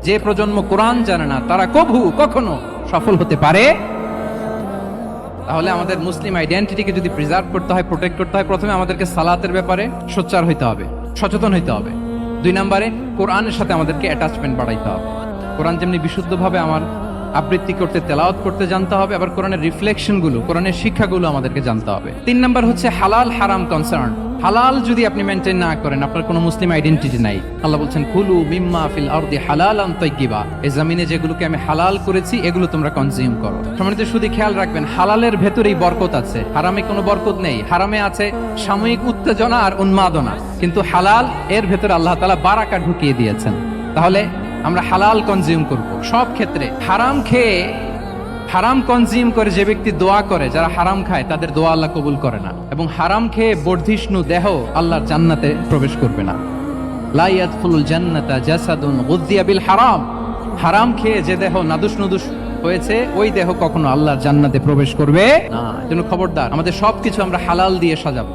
যে প্রজন্ম কোরআন জানে না তারা কখনো সফল হতে পারে। তাহলে আমাদের মুসলিম আইডেন্টিটিকে যদি প্রিজার্ভ করতে হয়, প্রোটেক্ট করতে হয়, প্রথমে আমাদেরকে সালাতের ব্যাপারে সোচ্চার হইতে হবে, সচেতন হইতে হবে। 2 নম্বরে কোরআনের সাথে আমাদেরকে অ্যাটাচমেন্ট বাড়াইতে হবে। কোরআন যেমনি বিশুদ্ধভাবে আমার আবৃত্তি করতে, তেলাওয়াত করতে জানতে হবে, আবার কোরআনের রিফ্লেকশন গুলো, কোরআনের শিক্ষাগুলো আমাদেরকে জানতে হবে। 3 নম্বর হচ্ছে হালাল হারাম কনসার্ন। হালাল যদি আপনি মেনটেন না করেন, আপনার কোনো মুসলিম আইডেন্টিটি নাই। আল্লাহ বলছেন কুলু মিম্মা ফিল আরদি হালালান তাইয়্যিবা, এই জমিনে যেগুলোকে আমি হালাল করেছি এগুলো তোমরা কনজিউম করো। সম্মানিত শুধু খেয়াল রাখবেন, হালালের ভেতরেই বরকত আছে, হারামে কোনো বরকত নেই। হারামে আছে সাময়িক উত্তেজনা আর উন্মাদনা, কিন্তু হালাল এর ভেতরে আল্লাহ তাআলা বারাকা ঢুকিয়ে দিয়েছেন। তাহলে আমরা হালাল কনজিউম করব সব ক্ষেত্রে। হারাম খেয়ে, হারাম কনজিউম করে যে ব্যক্তি দোয়া করে, যারা হারাম খায় তাদের দোয়া আল্লাহ কবুল করে না, এবং হারাম খেয়ে বর্ধিষ্ণু দেহ আল্লাহর জান্নাতে প্রবেশ করবে না। লা ইয়াদখুলুল জান্নাতা জাসাদুন গুযিয়া বিল হারাম। হারাম খেয়ে যে দেহ নাদুস নুদুস হয়েছে, ওই দেহ কখনো আল্লাহর জান্নাতে প্রবেশ করবে না। এজন্য খবরদার, আমাদের সবকিছু আমরা হালাল দিয়ে সাজাবো।